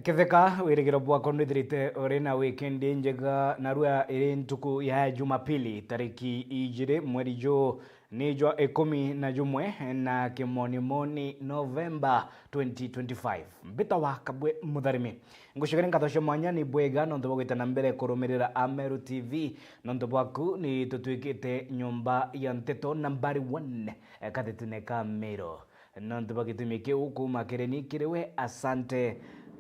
Kitheka wirigiro bwako nithirite uri na weekend njega narua iri ntuku ya Jumapili tariki ijiri mweri jo nijwa 11 na kimonimoni November 2025 mbita wa kabwe mutharimi ngushigire ngatosho mwanya ni bwega nonto bwagitana mbere kurumirira Ameru TV nonto bwaku ni tutwikite nyumba ya nteto nambari 1 katitune Kamero nonto bagitumike huku makereni kiriwe asante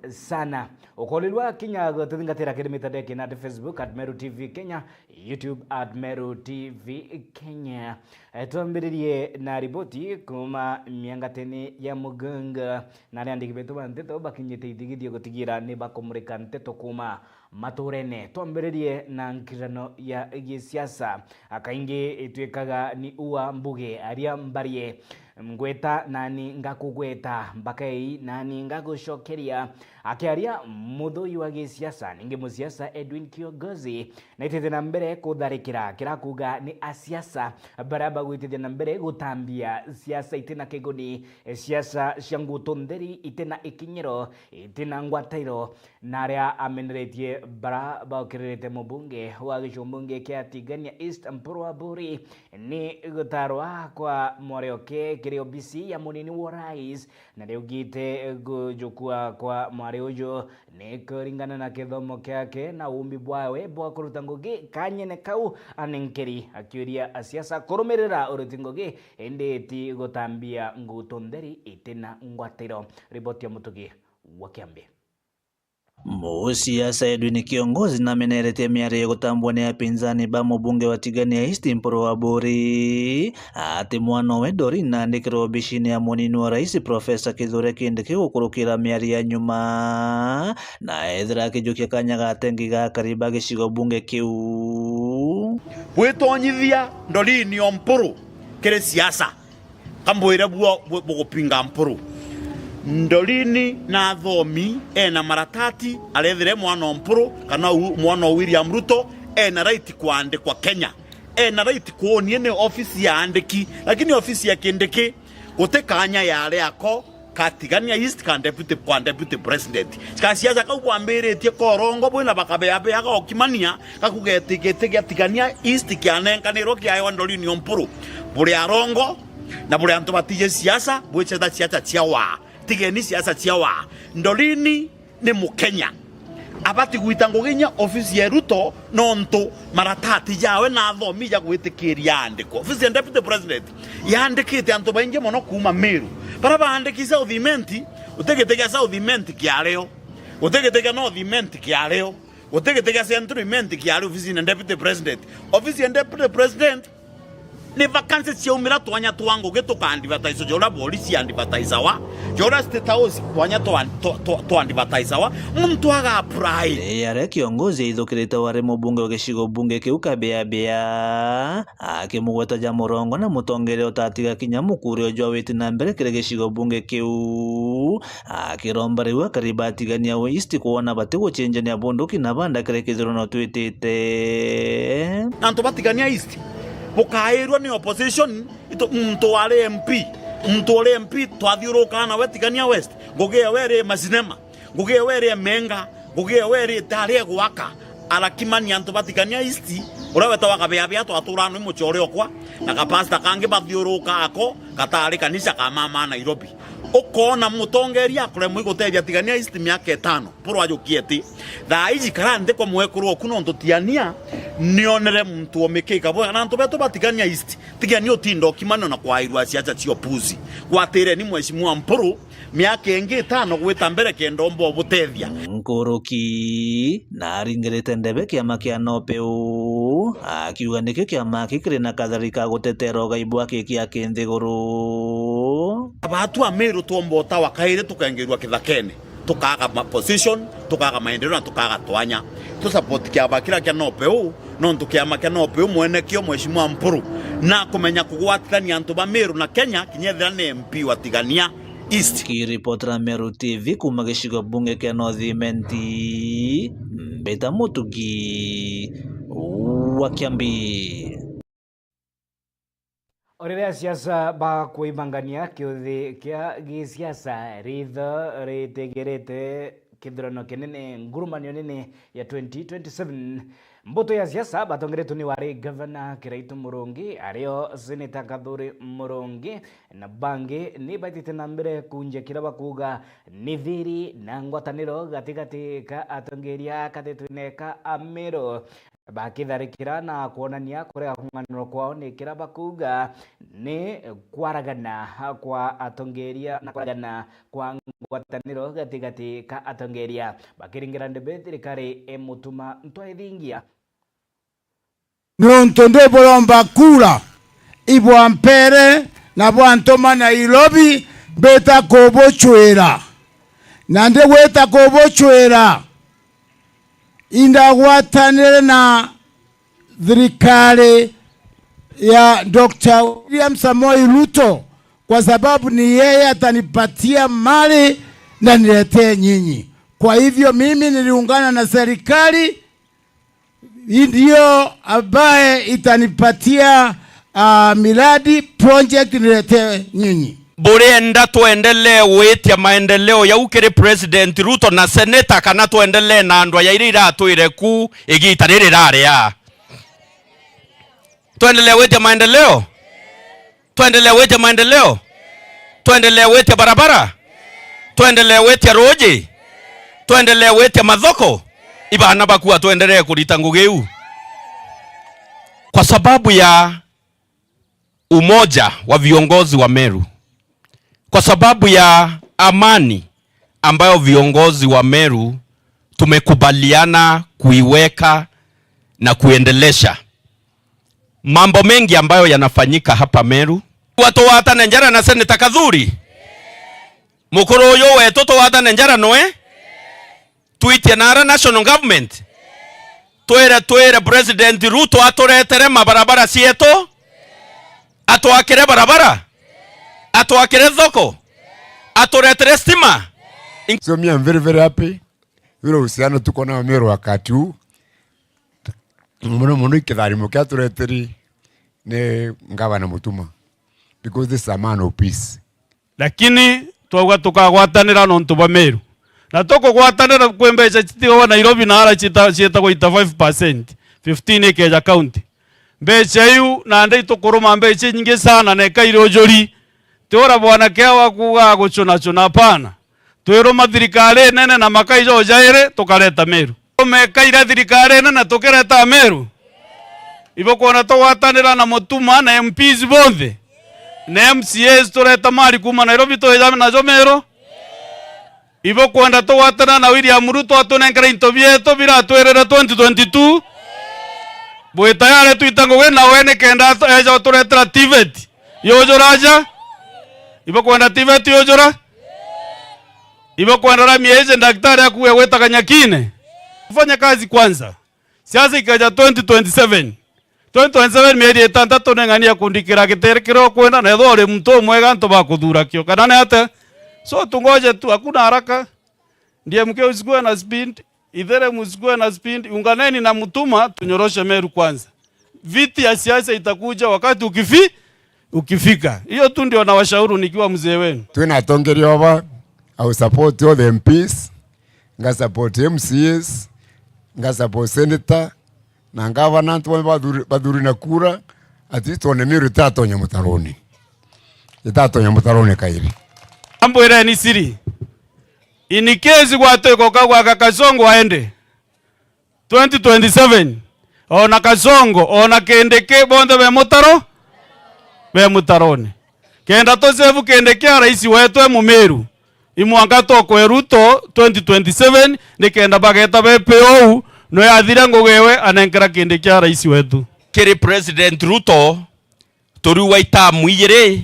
sana ukolelwa kinya tuthingatira kiri mitandao na Facebook @Meru TV Kenya, YouTube @Meru TV Kenya. Tuambiririe na ripoti kuma miangateni ya muganga na andiki betu banteto bakinyite itigithio gutigira ni bakomurika nteto kuma maturene. Tuambiririe na nkirano ya gisiasa akaingi itwekaga ni uwa mbuge aria mbarie ngweta nani ngakugweta mbakai nani ngagucokeria akiaria muthoi wa gisiasa ningi musiasa Edwin Kiongozi na itete na mbere kutharikira kirakuga ni asiasa baraba gwitete na mbere gutambia siasa itena kiguni siasa cia ngutuntheri itena ikinyiro itena ngwatairo na aria ameneretie baraba okirete mubunge wa gicumbunge kia Tigania East Mpurwa Buri ni gutarwa kwa Mwarioke kirio BC ya munini wa rais na reugite gujukua kwa mwari ujo ni kuringana na kithomo kiake na umbi bwawe bwa kuruta ngugi kanyene kau anenkeri akiuria asiasa kurumirira uruti ngugi endeti gutambia ngutuntheri itena ngwatiro. Ripoti ya Mutugi wa Kiambi. Musiasa Edwin Kiongozi na menerete miario gutambwa ni apinzani ba mubunge wa Tigania East Mpurwa Buri ati mwana we Dorina ndikiro bishini ya munini wa rais Profesa Kithure Kindiki gukurukira miario nyuma na ethira kijukia kanya gatengi ga kariba gicigo bunge kiu gwitonyithia Dorina Ompuru kire siasa kambwire bwo gupinga Mpuru Ndolini na thomi ena maratati arethire mwana Ompuru kana mwana William Ruto ena right kuandikwa Kenya ena right kuonie ni ofisi ya andiki lakini ofisi ya Kindiki gutekanya yale yako katigania East kan deputy president siasa ka kwambiritie korongo bwina bakabeabe aka okimania kakugetigetiga tigania East kianenkaniro kia Ndolini Ompuru buri arongo na buri antu batije siasa bweche da siasa chiawa tigeni siasa chiawa Ndolini ni Mukenya abati gwita nguginya ofisi ya Ruto nonto maratati yawe na thomi ya gwitikiria andiko ofisi ya deputy president yandikite antu bainge mono kuma Meru para bandikisa udhimenti utegetega sa udhimenti kiareo utegetega no udhimenti kiareo utegetega centralment kiareo ofisi ya deputy president ofisi ya deputy president ni vacances ciaumira twanya twangu getukandivatize jora polisi andivatize wa jora state house twanya twandivatize wa muntu aga apply yare Kiongozi ithukirite wari mubunge wa gicigo bunge kiu Kabeabea akimugweta Jamurongo na mutongere utatiga kinya mukure ojwa witi na mbere kire gicigo bunge kiu akiromba riwa kariba tigania wa East kuona bati gucenjania bunduki na banda kire kithiro no twitite nanto batigania East bukairwa ni opposition ito mtu wale MP twathiuruka na wetigania West ngugia were masinema ngugia were menga ngugia were tare gwaka alakimani antu batigania East uraweta wakabeabia twaturano muchore okwa na kapasta kange bathiuruka ako katari kanisa kama mama Nairobi ukona mutongeria kure mwiguteja tigania East miaka 5 purwa jukieti tha ici karande ko mwekuru kuno ntotiania nionere mtu omekeka bwana nanto beto batigania East tigania utindo kimano na kwairwa siacha cio puzi gwatire ni mheshimiwa Mpuru miaka ingi 5 gwita mbere kendombo butethia nkuruki na ringerete ndebe kiama kia nopeu akiuga niki kiama kikire na katharika gutetera gaibwa kiki akinthiguru abatu Ameru tuombota wakaire tukaengerwa kithakene tukaga position tukaga maendeleo na tukaga twanya tu support kia bakira kia nopeu nontu kiama kia nopeu mwene kio mheshimiwa Mpuru na kumenya kugwatithania antu ba Meru na Kenya kinyethira ni MP wa Tigania East. Kiripotera Meru TV kuma gicigo bunge kia Northimenti Mbita Mutugi wa Kiambi. Orire siasa ba kuimangania kiuthi kia gisiasa ritho ritegerete kithurano kinene ngurumanio nene ya 2027. Mbuto ya siasa batongeretu ni wari Governor Kiraitu Murungi, ario Senator Gathuri Murungi na bangi ni baitite na mbere kunjekira bakuga ni thiri na ngwataniro gatigati ka atongeria katetune ka Amero bakitharikira na kuonania kurega kunganiro kwao ni kira bakuga ni kwaragana kwa atongeria na kwaragana kwa ngwataniro gatigati ka atongeria bakiringira ndebe thirikari emutuma ntwaithingia nonto ndebolomba kula ibwa mpere na bwantoma Nairobi beta kobochwera na nde weta kobochwera indagwatanire na thirikari ya Dr. William Samoei Ruto kwa sababu ni yeye atanipatia mali na niletee nyinyi. Kwa hivyo mimi niliungana na serikali ndio ambaye itanipatia miradi project niletee nyinyi. Burenda tuendelee wetia maendeleo ya ukiri President Ruto na Senator kana tuendelee na andwa ya irira tuire ku igita riri raria. Tuendelee wetia maendeleo. Tuendelee wetia maendeleo. Tuendelee wetia barabara. Tuendelee wetia roji. Tuendelee wetia mathoko. Ibana bakuwa tuendelee kulita ngugeu. Kwa sababu ya umoja wa viongozi wa Meru, kwa sababu ya amani ambayo viongozi wa Meru tumekubaliana kuiweka na kuendelesha, mambo mengi ambayo yanafanyika hapa Meru. Watu watane njara na Senator Gathuri mukuru yo wetu to watane njara noe tuitie nara national government twere President Ruto aturetere mabarabara sieto, atwakire barabara, atwakire thoko, aturetere stima. So me I'm very happy. Ule uhusiano tuko na Meru wakati huu. Muno ikithari mukia tureteri ni ngavana Mutuma, because this is a man of peace. Lakini twauga tukagwatanira nontu ba Meru na toko gwatanira kwembeca chitigo Nairobi na ara chita kwa 5% 15 Ikeja County mbeca iu na ndai tukuruma mbeca nyingi sana na kaire ojori tora bwana kewa kuga guchuna pana twiruma thirikari nene na makaijo jaire tukareta Meru mekaira thirikari nene tukareta Meru ibo kuona twatanira na Mutuma na MPs bonthe na MCAs tureta mari kuma Nairobi tohejame na Meru ibo kuenda twatana na William Ruto atunenkera into bieto bira twerera 2022 bwe tayari tuitango wena wene kenda eja turetera TVET yojoraja ibo kuenda TVET yojora ibo kuenda la miezi daktari akuwe weta Kanyakine kufanya kazi kwanza. Siasa ikaja 2027 miezi etantatu nengania kundikira giterekero kwenda na thore mto mwega nto bakuthura kio kana hata so tungoje tu, hakuna haraka. Ndiye mke usikue na speed, idhere musikue na speed, unganeni na Mutuma tunyoroshe Meru kwanza. Viti ya siasa itakuja wakati ukifika. Hiyo tu ndio na washauri nikiwa mzee wenu. Twina tongeri over, I will support all the MPs, nga support MCAs, nga support senator, na ngavana ntu baduri na kura, ati tuone Meru itatonya mutaroni. Itatonya mutaroni kairi. Ambo ira ni siri. Inikezi kwa teko kwa Kasongo aende 2027 ona Kasongo ona kendeke bonde be mutaroni kenda tosevu kendeke rais wetu mu Meru imwanga toko Ruto 2027 nikenda bageta BPO no yathira ngogewe anenkera kendeke rais wetu Kiri President Ruto tori waita muire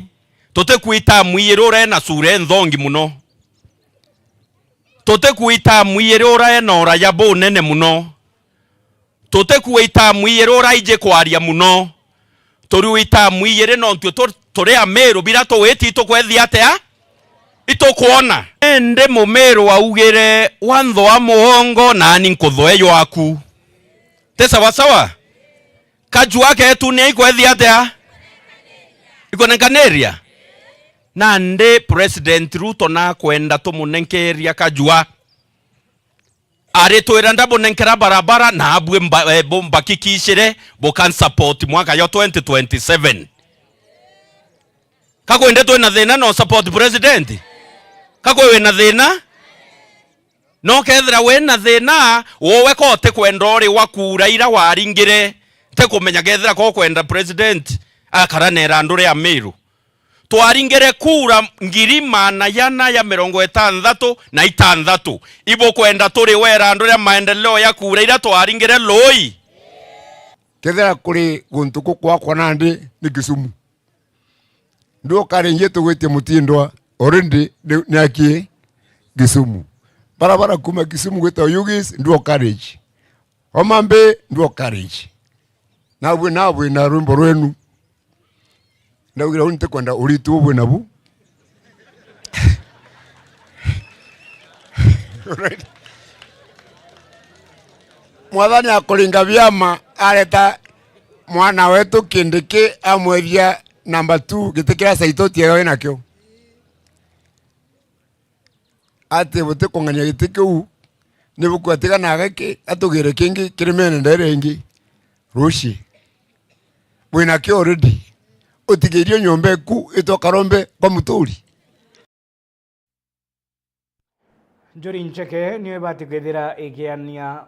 tote kuita muire ora na sure nthongi muno tote kuita muire ora na ora ya bo nene muno tote kuita muire ora ije kwaria muno tori wita muire no ntwe tore a Meru bira to weti to kwethi atea ito kuona ende mu Meru augire wantho wa muhongo na ni nkuthoeyo aku tesa sawa kajua ke tu ni kwethi atea iko nenkaneria na nde President Ruto na kwenda tumunenkeria kajua ari twira ndabonenkera barabara na abwe mbakikishire bokan support mwaka yo 2027 kakwende twina thina no support president kakwe na thina no kethira wena thina wowe kote kwenda uri wakura ira waringire te kumenya kethira ko kwenda president akaranera ndure ya Meru twaringire kura ngirima na yana ya 66 ibo kwenda turi wera ndure maendeleo ya kura ira twaringire loi kethira kuri guntuku kwa Nandi ni Kisumu ndo karenje tugwete Mutindwa already ni Kisumu barabara kuma Kisumu gweta Yugis ndo courage Omambe ndo courage nabwe na rumbo rwenu ndagira unte kwenda uritu ubwe nabu mwathani akuringa vyama areta mwana wetu Kindiki amweria number 2 gitikira saitoti yawe nakyo ate bote kongania gitiku nibukwatiga nageke atugire kingi kirimene nderengi rushi bwina kyo already utigirio nyombe ku itokarombe kwa muturi Njuri Ncheke niwe batigethira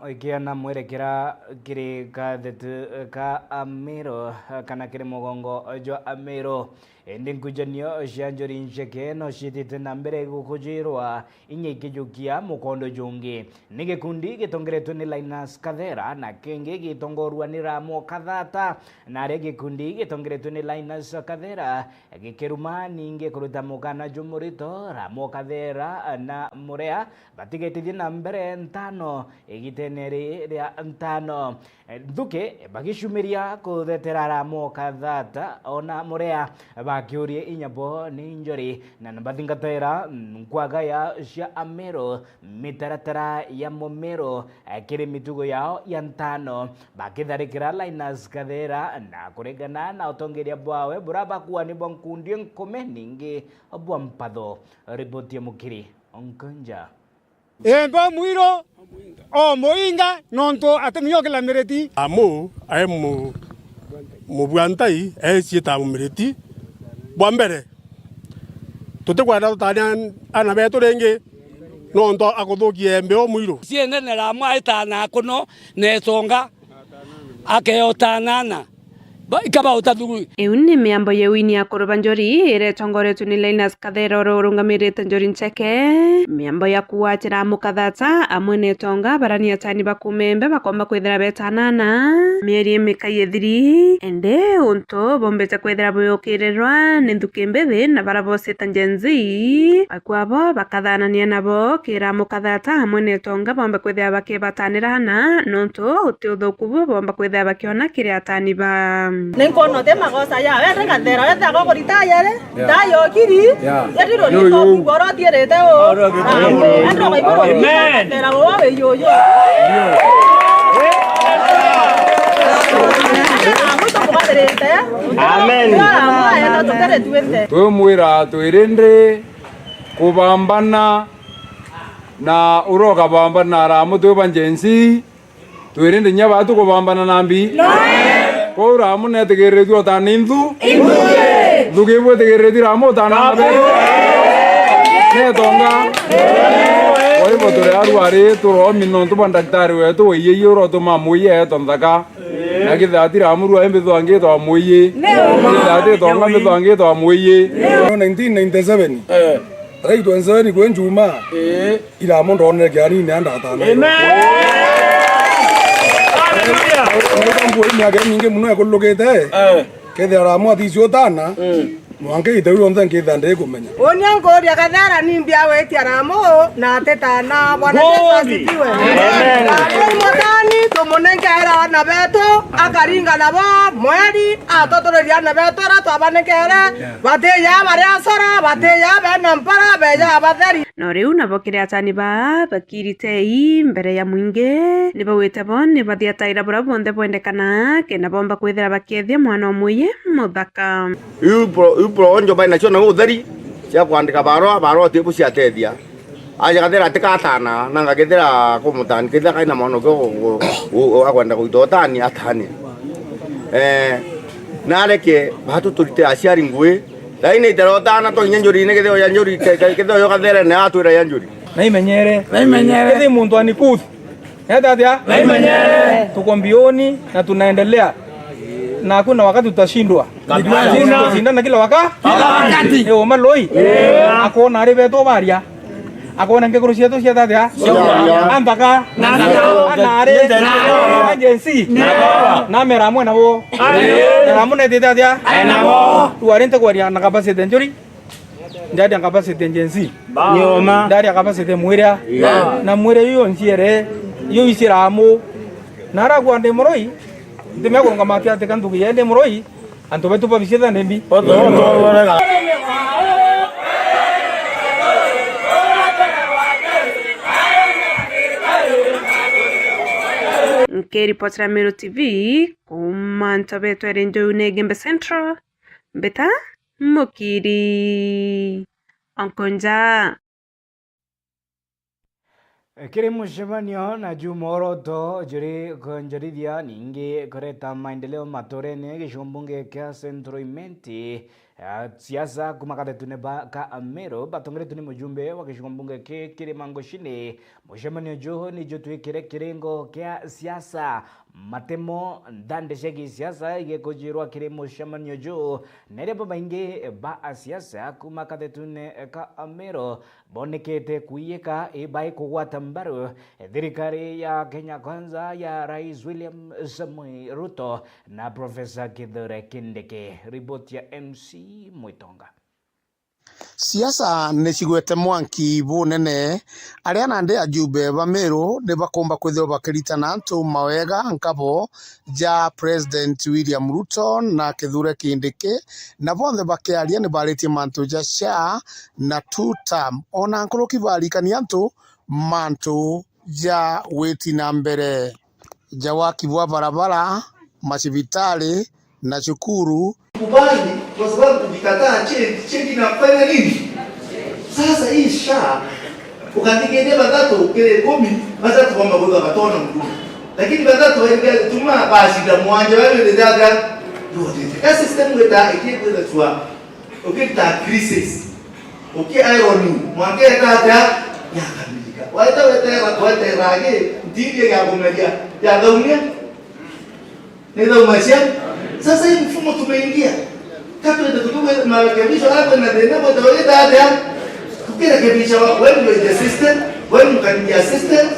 ikiana mwerekera kiri kathetu ka Amero kana kiri mugongo jwa Amero ende nkujanio cia Njuri Ncheke no citite na mbere gukujirwa inye kijukia mukondo jungi ni gikundi gitongeretwo ni Linus Kathera na kingi gitongorwa ni Ramo Kathata na re gikundi gitongeretwo ni Linus Kathera gikiruma ninge kuruta mukana Jumurito Ramo Kathera na Murea batigetithi na mbere ntano igiteneri ria ntano Thuke bagishumiria kuthetera Ramo Kathata ona Murea bakiurie inyabo ni Njuri na bathingatera nkwaga ya cia Amero mitaratara ya Momero kiri mitugo yao ya ntano bakitharikira Linus Kathera na kuregana na utongeria bwawe buraba kuwa ni bonkundi nkome ningi bwa mpatho ripoti ya Mukiri Onkonja Emba mwiro o moinga nonto atemio kila mereti amu mubwantai sieta mereti bwambere tote kwa ndo tanya ana beto renge nonto akuthukie embe o mwiro siene ne la mwaita na kuno ne songa akeotanana ikaba utaduru euni miambo yewini ya kuruba Njuri iretongoretwo ni Linus Kathera urungamirite Njuri Ncheke miambo ya kuwatira Ramo Kathata amwe netonga barani atani bakumembe bakomba kwithira betanana mieri mikaye thiri ende unto bombete kwithira buyukirerwa ni Nthuki na barabosita njenzi akwabo bakathanania nabo ki Ramo Kathata amwe netonga bombe kwithira bakibatanirana nonto utiuthuku bomba kwithira bakiona kiri atani ba Nenkono te magosa ya wete Kathera wete ago ritaya re tayo kiri yetiro ni to ngoro tierete o ando mai ko Kathera wo we yo amen twimwira twirinde kubambana na uroga bambana na Ramo twibanjensi twirinde nya batu kubambana nambi ko Ramo netegereretio otaninthu Thuki bwetegereretie Ramo otananabe netonga oibo turi arwari turomi nontu bandaktari wetu weiye urotuma muiye etonthaka na githati Ramo rwa mbithu angitwa muiye githati tonga mbithu angitwa muiye 1997 Rai 27 kwen juma Ramo ndonere gyani ne andatana Hallelujah miaka mingi muno yakulugite kethira Ramo athicio tana mwange itheu onthe nkithande kumenya onia ngoria Kathera nimbia wetia Ramo na tetana bwana Yesu amen motani tumunengera na beto akaringa nabo mweri atotoreria na beto ra twabanekera bateya bare asora bateya bena mpara beja batheri no riu nabo kiri atani ba bakiritei mbere ya mwingi nibo wite bo ni bathiataira bura bonthe bwendekana kena bomba kwithira bakiethia mwana omuye muthaka Upro onjo baina chona utheri cia kwandika barua tibu cia tethia aja kadera tekatana nanga kadera komutani kadera kaina mono go akwenda kuidotani atani naleke batu tulite asiari ngwe laini derotana to nyanjuri ne kedo yanjuri kedo yo kadera ne atwira yanjuri naimenyere kedi muntu anikuthi Tatia? Tuko mbioni na tunaendelea. Na hakuna wakati tutashindwa. Tunashindana kila wakati. Maloi. Akona ari beto baria. Akona ngekurusia to sia tatia. Ambaka. Anare. Agency. Na meramu na wo. Meramu ne tatia. Tuarente kwaria na capacity njuri. Ndadi capacity agency. Nyoma. Ndadi capacity mwira. Na mwira hiyo ntiere. Yo isiramu nara gwande moroi ndime ko ngamati ate kandu yende moroi anto betu pa visita nembi Nkeri potra Meru TV kumanto betu erenjo Gembe Central beta mukiri onkonja kiri mushemanio na jumoroto jiri konjaridia ningi koreta maendeleo matorene gishombunge kia Centroimenti siasa kumakate tuneba ka Amero batongere tuni mujumbe wa gishombunge ke kiri mangoshini mushemanio joho ni jotu kire kirengo kia siasa matemo ndande shegi siasa ige kojirwa kiri mushemanio joho nere baba inge ba siasa kumakate tune ka Amero bonekete kuyeka ibai kuwata mbaru thirikari ya Kenya Kwanza ya Rais William Samoei Ruto na Profesa Kithure Kindiki. Ripoti ya MC Mwitonga. Siasa nicigwete mwanki bunene aria nande ajumbe ba Meru ne bakomba kwithirwo bakiritana ntu mawega nkabo ja President William Ruto na Kithure Kindiki na bonthe bakiaria ni baritie mantu ja SHA na two-term ona nkoroki barikania ntu mantu ja weti na mbere ja waki bwa barabara masibitali na shukuru kubali kwa sababu ukikataa cheki inafanya nini? Sasa hii SHA ukatigende badato kile 10 basa tuomba kwa batona mkuu. Lakini badato wengine tuma basi da mwanja wewe ndio yote. System weta ikiwa kwa ukita crisis. Irony mwake dada yakamilika. Waita rage ndiye ya kumelia ya daumia. Ndio maisha. Sasa hii mfumo tumeingia. Katu ndio tutuwe marekebisho hapo na ndio ndio dada. Tukirekebisha when you the system, when you can be assisted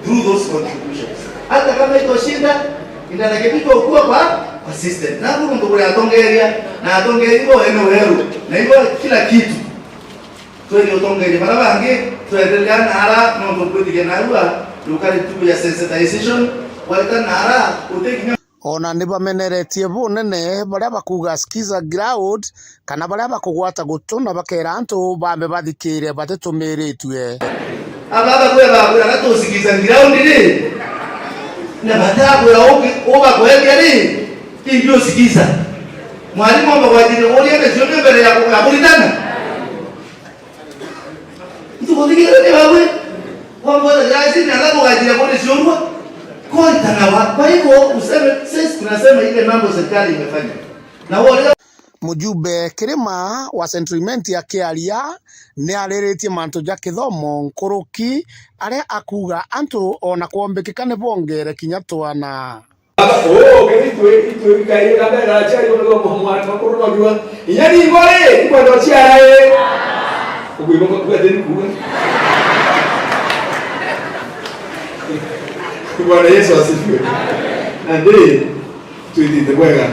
through those contributions. Hata kama iko shida inarekebishwa kwa system. Na huko ndio kwa tongeria na tongeria eneo hero. Na hivyo kila kitu. Tuwe tongeria mara bangi tuendelea na ara na ndio na ruwa lukari tu ya sensitization waita na ara utekinya ona ni bameneretie bunene baria bakuga skiza ground kana baria bakugwata gutuna bakera antu bambe bathikire batetumiritwe ababa kwe bakura gatusikiza ground ri na batabura oba kwebya ri kinyo sikiza mwalimu amba wajiri olia na jombe mbele ya kulitana itu kodikira ni bawe wambo gazi na labu wajiri kwa shurwa kwa tanawa kwa hivyo useme sisi tunasema ile mambo serikali imefanya na wale mujumbe kirima wa Centroimenti akiaria ni areretie mantu ja kithomo nkoroki aria akuga antu ona kuombekekane bongere kinya twana itu kai kamera chari ngo mwana makuru no jua yani ngore kwa ndo chiarae ubibo kwa deni kuwe Bwana Yesu asifiwe. Ande tuitite bwega.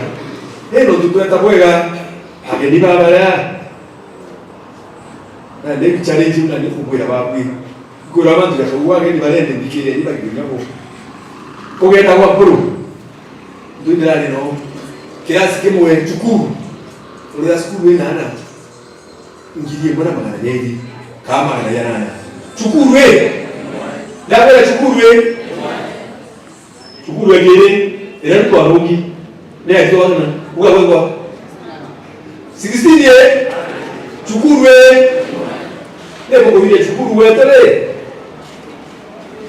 Eno tutweta bwega. Ageni baba ya. Na ndi challenge una ni kubwira babwi. Kura bantu ya kuwa ngeni balende ndikire ni baginya ko. Kugenda kwa puru. Ndindira no. Kiasi kimwe chukuru. Ule skulu ina ana. Ngirie mbona bana yeye. Kama ana yana. Chukuru wewe. Labda chukuru wewe. Chukuru wengine ile kwa rogi ne akiona wewe 16 ye chukuru Nebo kuhile chukuru wetele.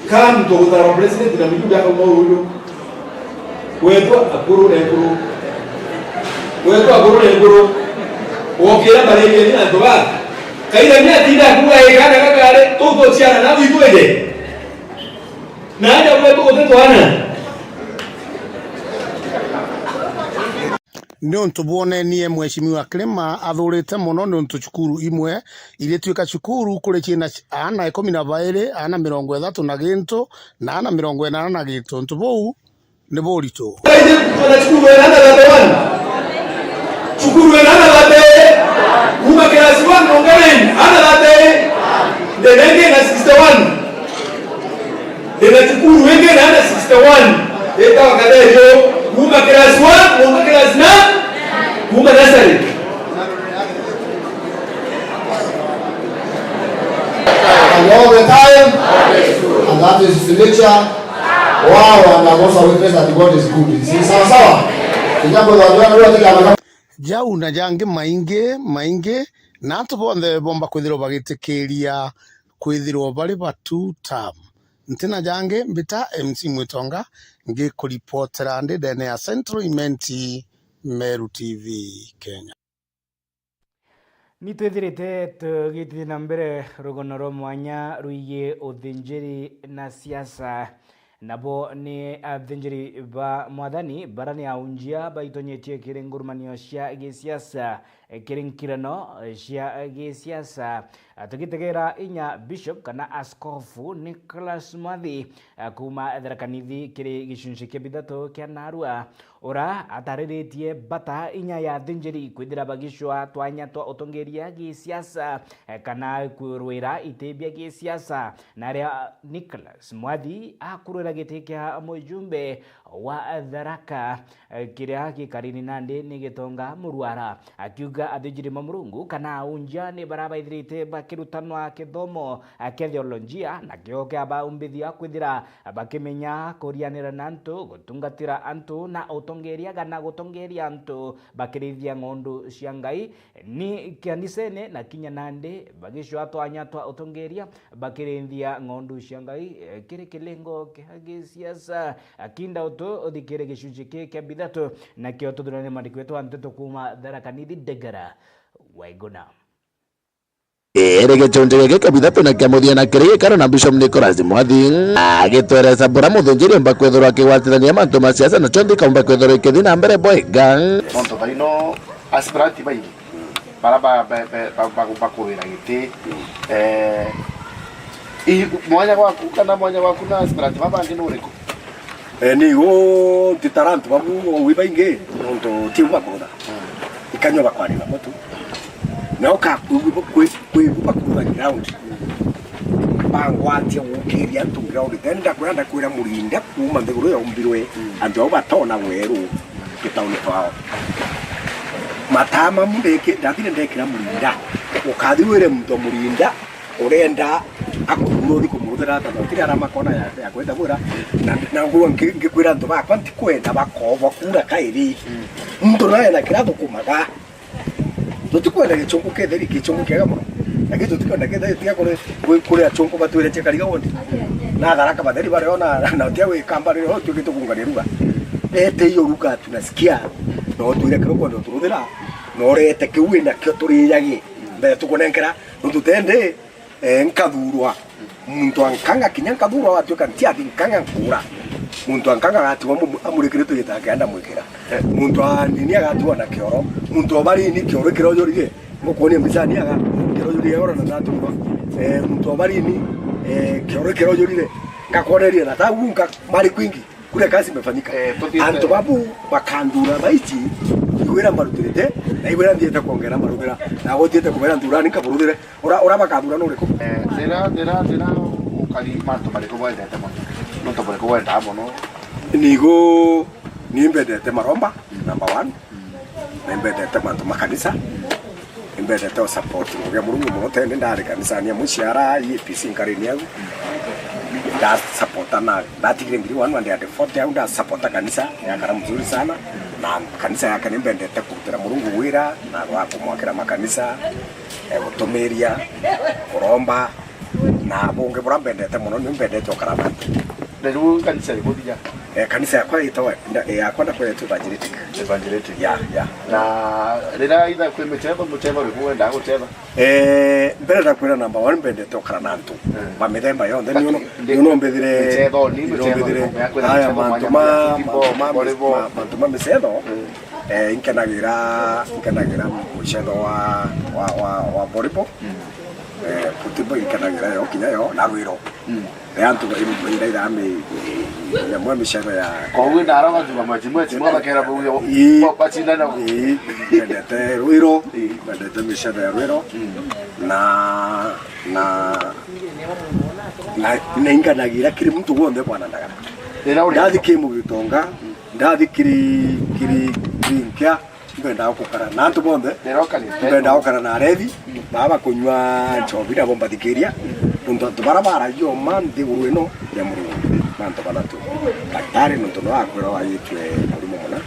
Kam to utara president na mjumbe hapo huyo. Wetu akuru na akuru. Wetu akuru na akuru. Wokera bareke ni andoba. Kaida ni atinda kuwa ekana kakale toto chiana na bitwede. Na aja wetu koteto ana. Nontu bwonenie mheshimiwa Clema athurite muno nontu cukuru imwe iria tuika cukuru kuri china ana 12 ana 30 na gintu na ana 80 na gintu ntu bou ni buritu Chukuru ana late uma class 1 ongaren ana late denenge na 61 dena chukuru wenge na 61 eta wakadejo uma class 1 uma class na uma nasari all the time, and that is the nature. Wow, and I'm also witness that God is good. See, sawa. Jau na jange mainge na tubonde bomba kwithirwo bagitikiria kwithirwo bari ba 2 term ntina jange mbita MC Mwitonga ngikuripotera ndi ndene ya Central Imenti Meru TV Kenya. Nitwithirite tugithii na mbere rugono rwa mwanya ruigie uthinjiri na siasa nabo ni athinjiri ba mwathani barani aunjia baitonyetie kiringurumanio cia gisiasa kirinkirano cia gisiasa tugitegera inya bishop kana askofu Nicholas Mwathi kuma therakanithi kiri gicunci kia bithatu kia Narua ora atariritie bata inya ya athinjiri kwithira bagicwa twanya twa utongeria gisiasa kana kwirwira itebia gisiasa na ria Nicholas Mwathi akurira giti kia mujumbe wa Tharaka kiria gikarini nandi ni Gitonga Murwara akiuga athinjiri mamurungu kana unja ni barabaithirite bakirutanwa kithomo kia theolojia na kio kia baumbithia kwithira bakimenya kurianira na antu gutungatira antu na utongeria kana gutongeria antu bakirithia ng'ondu cia Ngai ni kanisene na kinya nandi bagicwa twanya twa utongeria bakirithia ng'ondu cia Ngai kiri kilengo kia gisiasa akinda uthikire gicunci kia bithatu na kio tuthurane mandikwetu anteto kuma Tharakanithi Ndegera Waiguna ere gicunci giki kia bithatu na kia muthia kiri gikaro na Bishop Nicholas Mwathi agitweresa bura muthunjiri mba kwithirwa akiwatithania mantu ma siasa na chondi kaumba kwithirwa ikithi na mbere bwega nonto thaino aspirant baingi bara bakuwira giti mwanya waku kana mwanya waku na aspirant babangi ni uriku nigo titarantu babu wibainge nonto tiuma koda ikanyo bakwarira motu na ukakuibuka kuda ground bangwatia ukiria tu ground tenda kwenda kwira murinda kuma ndeguru ya umbirwe andu batona weru kitauni twao matama mundeke ndathire ndekira murinda ukathiwire mto murinda urenda akuru kumudira tatira rama kona ya kwenda bura na nguo ngikwira ndo bakwa ntikwenda bakobo kura kairi mtu naye na kirado kumaga tutikwenda gichungu ketheri gichungu kega muno na gitu tukwenda ketheri tia kure achungu batwire chekariga wondi na Tharaka batheri bare ona na tia we kamba ri ho tukitu kungani ruga ete iyo ruga tunasikia no tuire kiroko ndo turudira no rete kiwina kyo turiyagi mbe tukonenkera ndutende nkathurwa muntu ankanga kinya nkathurwa watuka ntiathi nkanga nkura muntu ankanga gatiwa amurikire tugitaka anda mwikira muntu anini agatiwa na kioro muntu obari ni kioro kiro yorige mukoni mbisani aga kiro yorige ora na tatu muntu obari ni kioro yorige ngakoreria na taunga mari kwingi kule kazi imefanyika antu babu bakandura baichi iwira marutirite na iwira ndiete kuongera marudira na gotiete kumera ndurani kaburudire ora bakadura no riko dera ukali mantu mariko bwendete mo no to bariko bwenda mo no nigo nimbedete maromba number 1 nimbedete mantu makanisa nimbedete support ya Mulungu mote ndari kanisa ni mushara yi pisi nkareni yangu da supporta na tigire ngiri wanu ande 40 au da supporta kanisa ya kara mzuri sana na kanisa ya kanembende tekutira Mulungu wira na wako mwakira makanisa gutumiria kuromba na bunge burambendete muno ni mbendete okaramatu Ndio kanisa lipodia. Kanisa ya kwa itawa ya kwa kwa evangelitic ya na rira ida kwe mcheva rivuwe ndago cheva mbere da kwira number 1 mbendete okaranantu ba mithemba yonde ni uno mbethire mchevo ni mchevo haya mantuma misetho inkenagira mchezo wa volleyball football inkenagira yo kinyayo na rwiro yantu ira ira me ya mwa mishara ya kwa wewe na araba tu kama timu bakera buyo batinda na ndete rwiro ndete mishara ya rwiro na inganagira kiri mtu wonde bwana ndagara ndathi kimu gitonga ndathi kiri nkya mbenda gukara nantu bonde mbenda gukara na rethi baba kunywa nchobira bomba thikiria nundu tubarabara yo mandi uruino ya muru nantu balatu daktari nundu no akwira wa yitwe murimu mona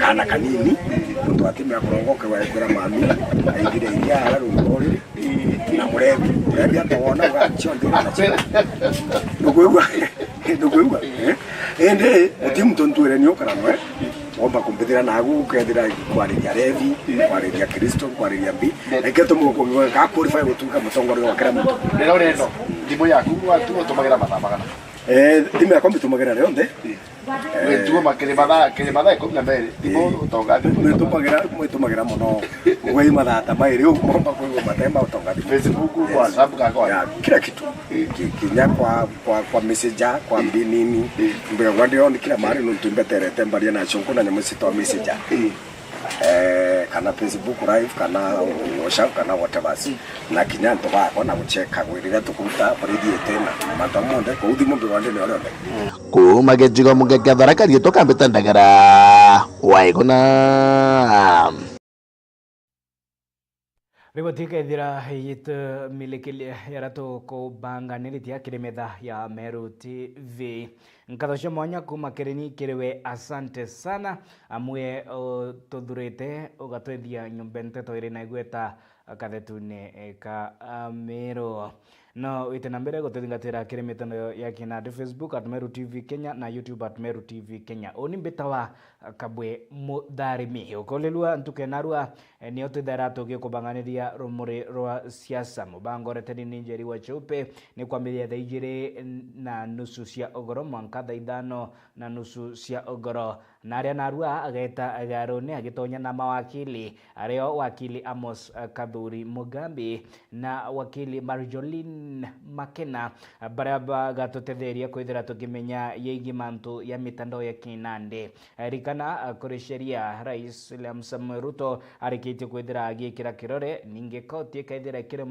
kana kanini nundu atime akurongoke wa kwira mami aigire iria ara rungori na murebi atawona ga chondi na chela ndugwa ende utimu tontuere ni okara no omba kumbethira nagu kwendira kwariria revi kwariria Kristo kwariria mbi eketo muko ga qualify gutuka mutongori wa kera muto rero ndimo yaku watu otomagira mathambagana ndimo yakwa mitumagira rero nde tuo makere madha ko na mbere ndimo utonga mitumagira muno wei mathata mairi umba kwa matemba utonga Facebook WhatsApp kwa kila kitu kinya kwa messenger kwa mbinini mbega kwa ndio kila mahali ntumbetere tembalia na chonko na nyamsito messenger kana Facebook live kana WhatsApp kana whatever na kinya ndo bako na gucheka gwirira tukuta baridi tena matamonde ko udimo bewande ne ole kuma gejigo mugekathara kari tokambeta ndagara waigona Ribotika ithira yitu milekele yarato ko banganiritia kiremetha ya Meru TV nkathocio mwanya kuma kereni kirewe asante sana amwe tuthurite ugatwethia nyumbente toire na igweta kathetune ka Meru no wite na mbere gututhingatira kiremetano ya kinadi Facebook @Meru TV Kenya na YouTube @Meru TV Kenya oni mbetawa kabwe mutharimi ukolelwa ntukenarua ni otithara tugie kubanganiria rumuri rwa siasa mubango reteni ninjeri wa cheupe ni kwambiria thaa 2:30 cia ogoro mwanka thaa 5:30 cia ogoro na aria narua ageta agarone agitonya na mawakili ario wakili Amos Kadhuri Mugambi na wakili Marjolin Makena baraba gatutetheria kwithira tukimenya yeigi mantu ya mitandao ya kinande rikana kuri sheria Rais William Samoei Ruto arikite kwithira agikira kirore ninge koti kaithira kire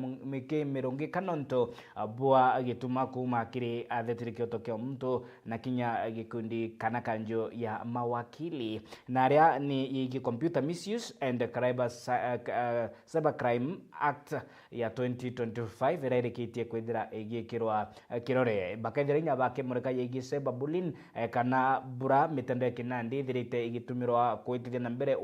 mirungi kanonto bua agituma kuma kiri athetirikio tokyo mtu na kinya gikundi kana kanjo ya mawakili na aria ni yeigi Computer Misuse and Cyber Crime Act ya 2025 irarikitie kwithira igikirwa kirore bakaithira nya bake mureka yeigi cyberbullying kana bura mitandao ya kinandi thirite igitumirwa kwitithia na mbere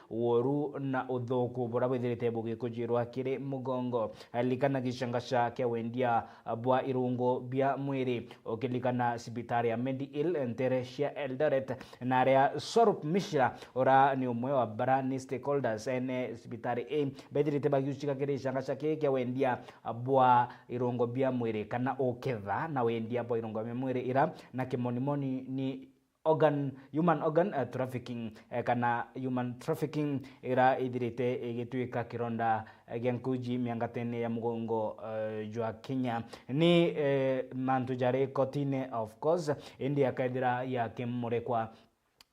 woru na uthuku bura withirite bugikujirwa kiri mugongo likana gishangasha kia wendia bwa irungo bia mwiri ukilikana sibitari ya Mediil Enteresia Eldoret na area Sorup Mishra ora ni umwe wa barani stakeholders ene sibitari bethirite bagiuchika kiri shangasha kia wendia bwa irungo bia mwiri kana oketha na wendia bwa irungo bia mwiri ira na kimonimoni ni human organ trafficking kana human trafficking ira ithirite igituika kironda genkuji miangatene ya mugongo jwa Kenya ni mantu jare kotine of course india kaidira ya kimurekwa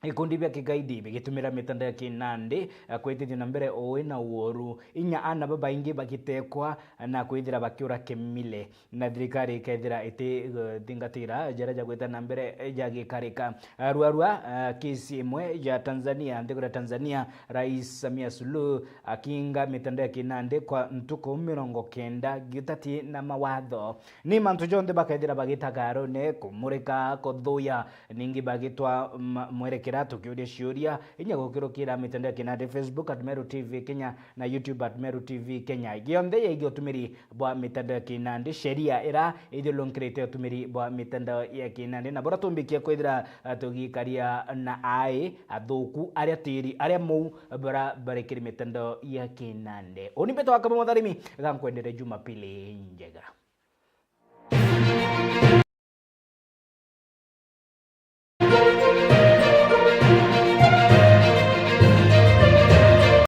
ikundi bya kigaidi bigitumira mitandao ya kinandi kwitithio na mbere owe na uoru inya ana baba ingi bagitekwa na kwithira bakiura kemile na thirikari ikethira iti thingatira njara ja gwita na mbere ja gikarika ruarua kesi imwe ya Tanzania nthigura Tanzania Rais Samia Suluhu akinga mitandao ya kinandi kwa ntuko 90 gitati na mawatho ni mantu jonde bakethira bagitagaro ne kumurika kuthuya ningi bagitwa mwereke tukiuria ciuria inya gukirukira mitandao ya kinandi Facebook @Meru TV Kenya na YouTube @Meru TV Kenya gionthe yeigio tumiri bwa mitandao ya kinandi sheria ira idhulunkirite tumiri bwa mitandao ya kinandi na bora tumbikia kwithira tugikaria na ai athuku aria tiri aria mu bara barekiri mitandao ya kinandi oni beto akamu mutharimi gankwenderea Jumapili njega.